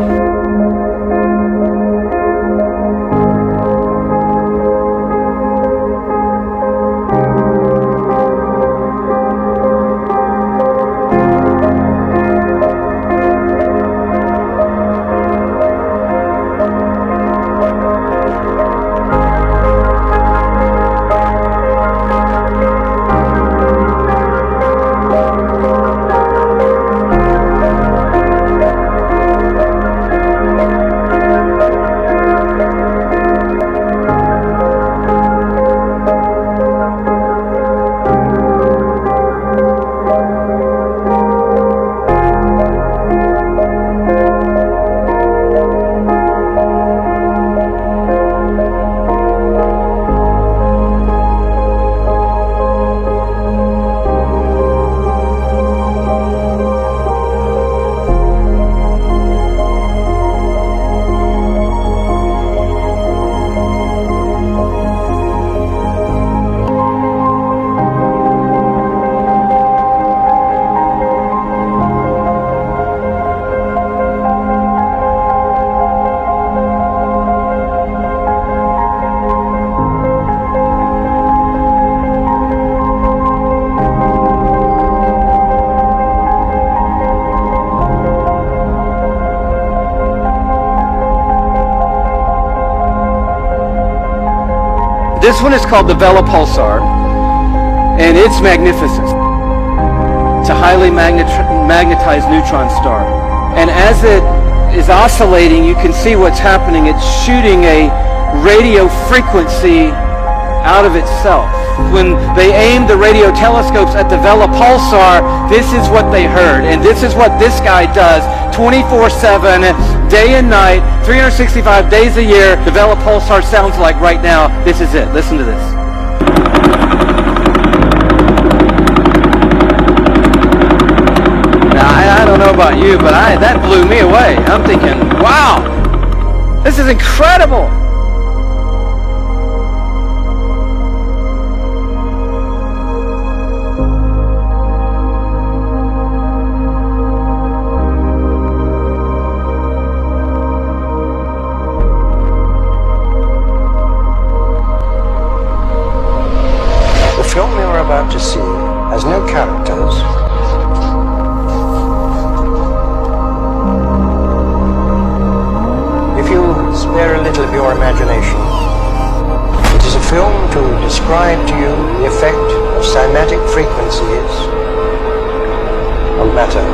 This one is called the Vela Pulsar, and it's magnificent. It's a highly magnetized neutron star. And as it is oscillating, you can see what's happening. It's shooting a radio frequency out of itself. When they aimed the radio telescopes at the Vela Pulsar, this is what they heard. And this is what this guy does 24/7, day and night, 365 days a year. The Vela Pulsar sounds like right now. This is it. Listen to this. Now, I don't know about you, but that blew me away. I'm thinking, wow, this is incredible. The film you're about to see has no characters. If you spare a little of your imagination, it is a film to describe to you the effect of cymatic frequencies on matter.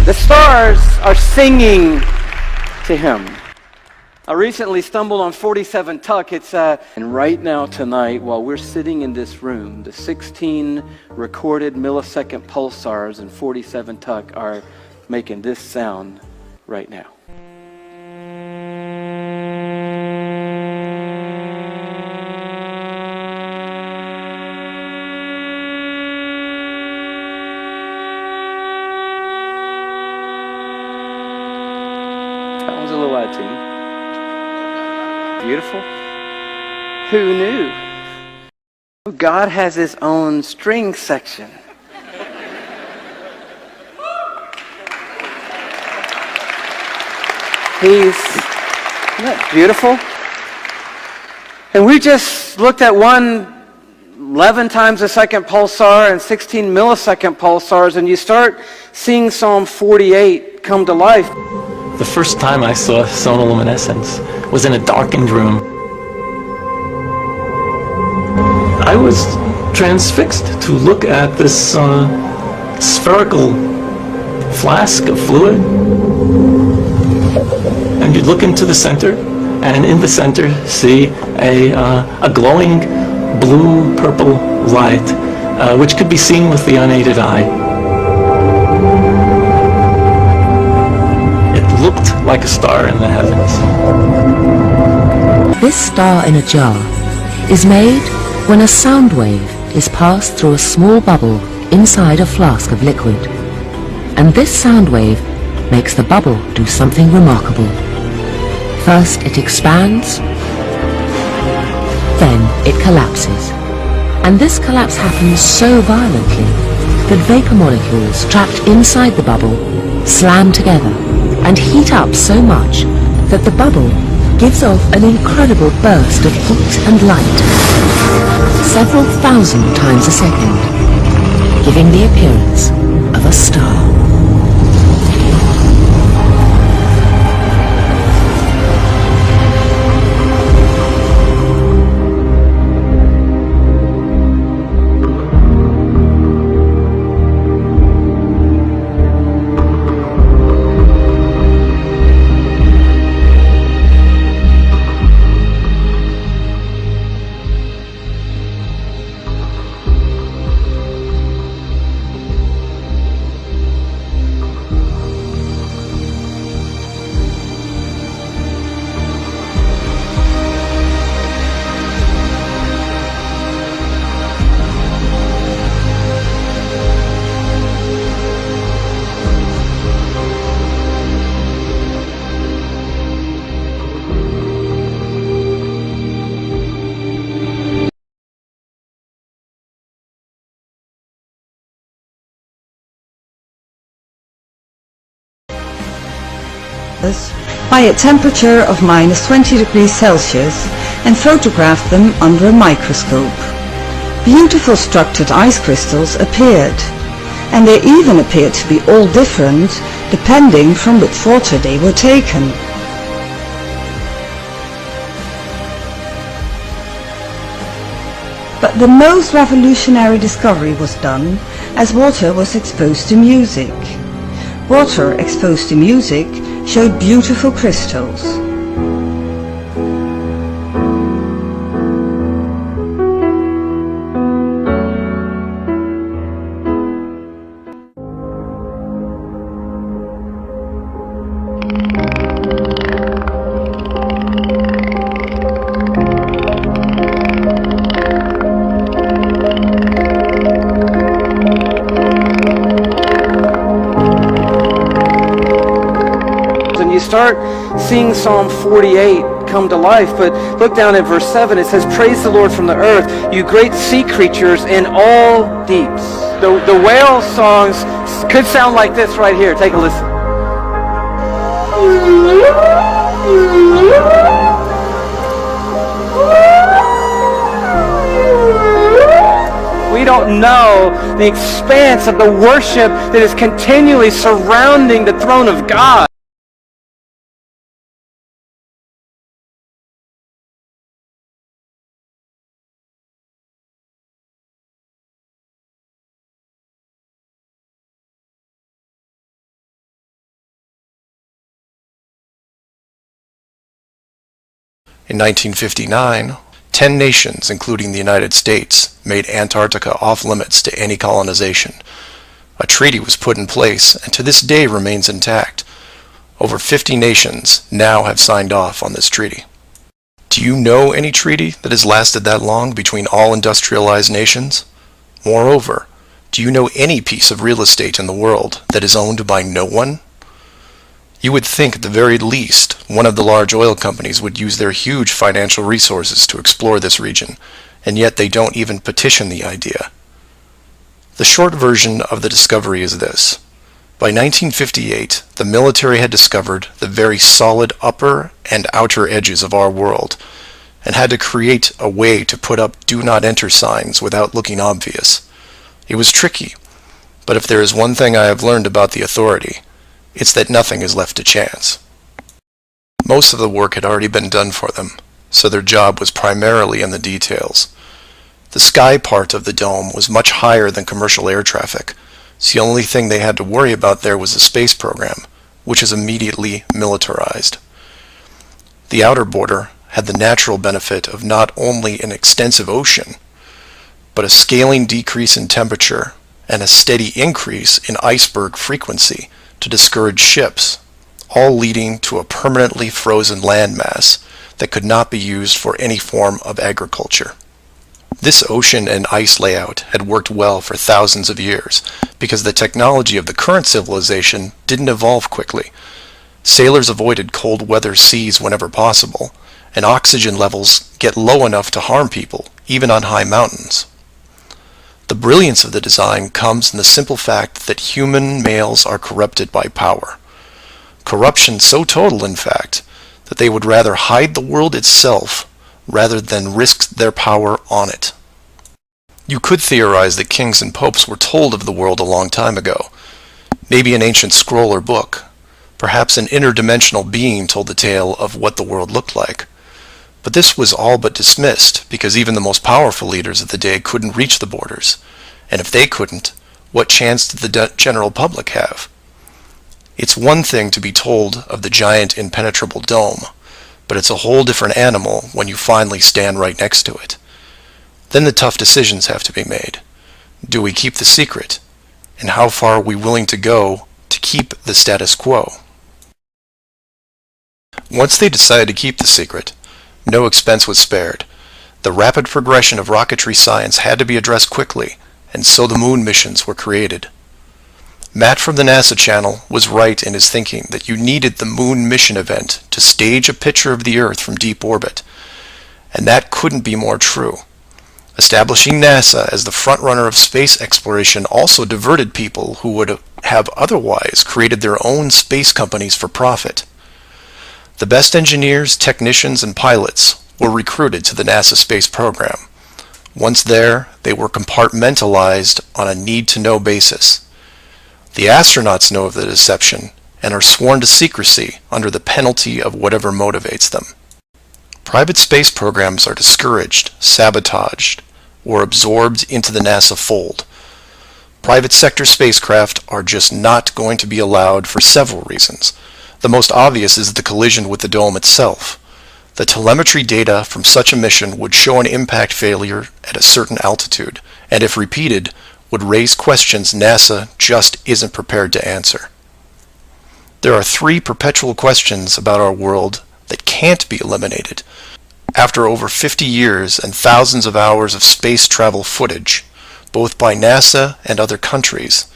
The stars are singing to him. I recently stumbled on 47 Tuck. And right now tonight, while we're sitting in this room, the 16 recorded millisecond pulsars in 47 Tuck are making this sound right now. That was a little out of tune. Beautiful. Who knew? God has his own string section. Isn't that beautiful? And we just looked at 11 times a second pulsar and 16 millisecond pulsars, and you start seeing Psalm 48 come to life. The first time I saw sonoluminescence was in a darkened room. I was transfixed to look at this spherical flask of fluid. And you'd look into the center, and in the center see a glowing blue-purple light, which could be seen with the unaided eye. It looked like a star in the heavens. This star in a jar is made when a sound wave is passed through a small bubble inside a flask of liquid. And this sound wave makes the bubble do something remarkable. First it expands, then it collapses. And this collapse happens so violently that vapor molecules trapped inside the bubble slam together and heat up so much that the bubble gives off an incredible burst of heat and light, several thousand times a second, giving the appearance of a star. By a temperature of -20 degrees Celsius and photographed them under a microscope. Beautiful structured ice crystals appeared, and they even appeared to be all different depending from which water they were taken. But the most revolutionary discovery was done as water was exposed to music. Water exposed to music showed beautiful crystals. Start seeing Psalm 48 come to life, but look down at verse 7. It says, "Praise the Lord from the earth, you great sea creatures in all deeps." The whale songs could sound like this right here. Take a listen. We don't know the expanse of the worship that is continually surrounding the throne of God. In 1959, 10 nations, including the United States, made Antarctica off-limits to any colonization. A treaty was put in place and to this day remains intact. Over 50 nations now have signed off on this treaty. Do you know any treaty that has lasted that long between all industrialized nations? Moreover, do you know any piece of real estate in the world that is owned by no one? You would think at the very least one of the large oil companies would use their huge financial resources to explore this region, and yet they don't even petition the idea. The short version of the discovery is this. By 1958, the military had discovered the very solid upper and outer edges of our world, and had to create a way to put up do not enter signs without looking obvious. It was tricky, but if there is one thing I have learned about the authority, it's that nothing is left to chance. Most of the work had already been done for them, so their job was primarily in the details. The sky part of the dome was much higher than commercial air traffic, so the only thing they had to worry about there was the space program, which is immediately militarized. The outer border had the natural benefit of not only an extensive ocean, but a scaling decrease in temperature and a steady increase in iceberg frequency to discourage ships, all leading to a permanently frozen landmass that could not be used for any form of agriculture. This ocean and ice layout had worked well for thousands of years because the technology of the current civilization didn't evolve quickly. Sailors avoided cold weather seas whenever possible, and oxygen levels get low enough to harm people, even on high mountains. The brilliance of the design comes in the simple fact that human males are corrupted by power. Corruption so total, in fact, that they would rather hide the world itself rather than risk their power on it. You could theorize that kings and popes were told of the world a long time ago. Maybe an ancient scroll or book. Perhaps an interdimensional being told the tale of what the world looked like. But this was all but dismissed because even the most powerful leaders of the day couldn't reach the borders. And if they couldn't, what chance did the general public have? It's one thing to be told of the giant impenetrable dome, but it's a whole different animal when you finally stand right next to it. Then the tough decisions have to be made. Do we keep the secret? And how far are we willing to go to keep the status quo? Once they decided to keep the secret, no expense was spared. The rapid progression of rocketry science had to be addressed quickly, and so the moon missions were created. Matt from the NASA channel was right in his thinking that you needed the moon mission event to stage a picture of the Earth from deep orbit, and that couldn't be more true. Establishing NASA as the frontrunner of space exploration also diverted people who would have otherwise created their own space companies for profit. The best engineers, technicians, and pilots were recruited to the NASA space program. Once there, they were compartmentalized on a need-to-know basis. The astronauts know of the deception and are sworn to secrecy under the penalty of whatever motivates them. Private space programs are discouraged, sabotaged, or absorbed into the NASA fold. Private sector spacecraft are just not going to be allowed for several reasons. The most obvious is the collision with the dome itself. The telemetry data from such a mission would show an impact failure at a certain altitude, and if repeated, would raise questions NASA just isn't prepared to answer. There are 3 perpetual questions about our world that can't be eliminated. After over 50 years and thousands of hours of space travel footage, both by NASA and other countries,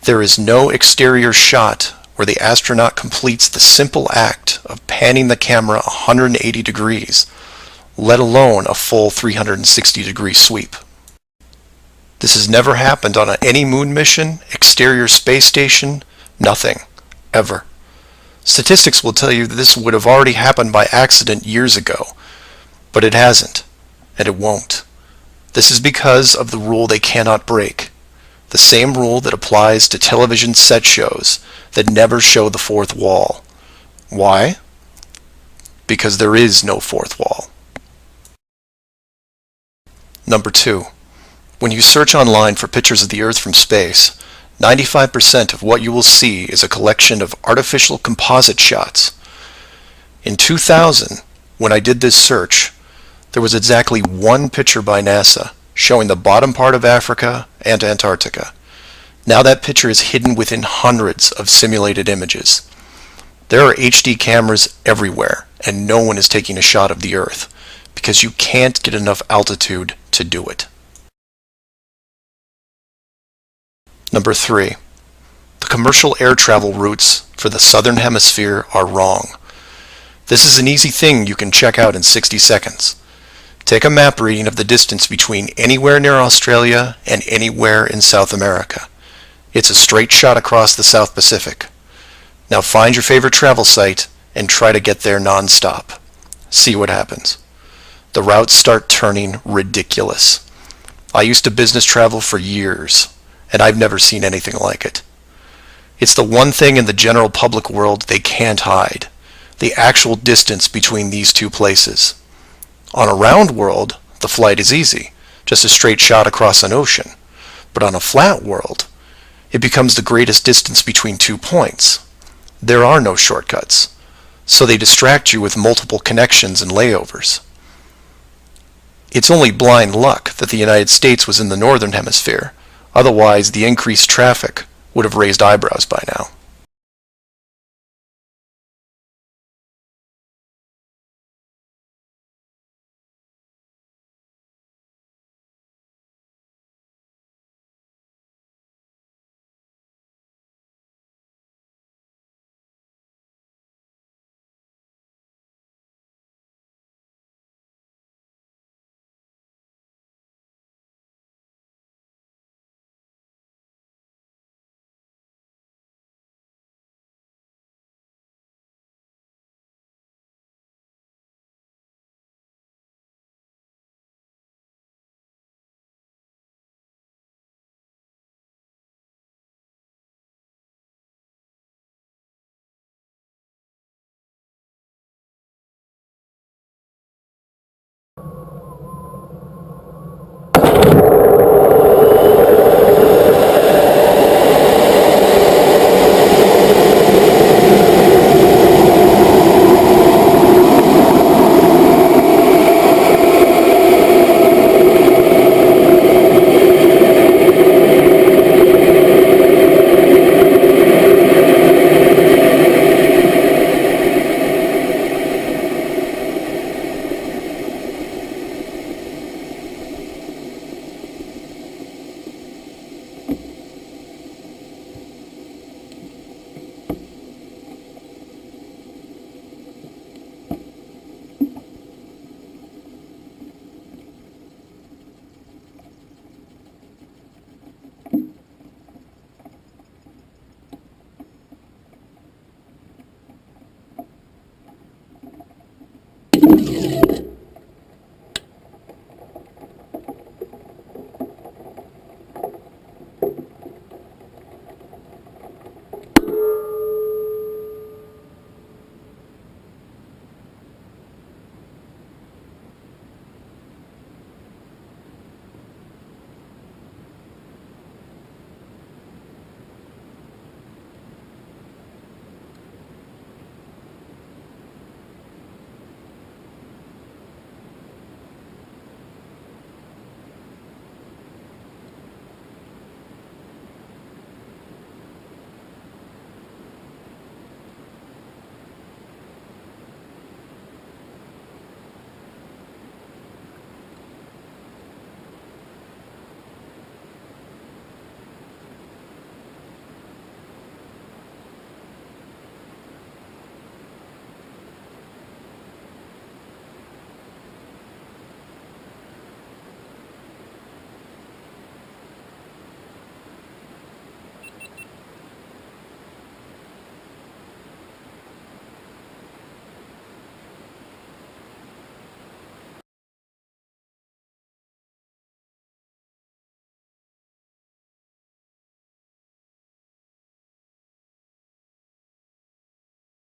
there is no exterior shot where the astronaut completes the simple act of panning the camera 180 degrees, let alone a full 360-degree sweep. This has never happened on any moon mission, exterior space station, nothing, ever. Statistics will tell you that this would have already happened by accident years ago, but it hasn't, and it won't. This is because of the rule they cannot break. The same rule that applies to television set shows that never show the fourth wall. Why? Because there is no fourth wall. Number 2. When you search online for pictures of the Earth from space, 95% of what you will see is a collection of artificial composite shots. In 2000, when I did this search, there was exactly one picture by NASA showing the bottom part of Africa and Antarctica. Now that picture is hidden within hundreds of simulated images. There are HD cameras everywhere, and no one is taking a shot of the Earth, because you can't get enough altitude to do it. Number 3. The commercial air travel routes for the southern hemisphere are wrong. This is an easy thing you can check out in 60 seconds. Take a map reading of the distance between anywhere near Australia and anywhere in South America. It's a straight shot across the South Pacific. Now find your favorite travel site and try to get there non-stop. See what happens. The routes start turning ridiculous. I used to business travel for years, and I've never seen anything like it. It's the one thing in the general public world they can't hide, the actual distance between these two places. On a round world, the flight is easy, just a straight shot across an ocean. But on a flat world, it becomes the greatest distance between 2 points. There are no shortcuts, so they distract you with multiple connections and layovers. It's only blind luck that the United States was in the northern hemisphere, otherwise the increased traffic would have raised eyebrows by now.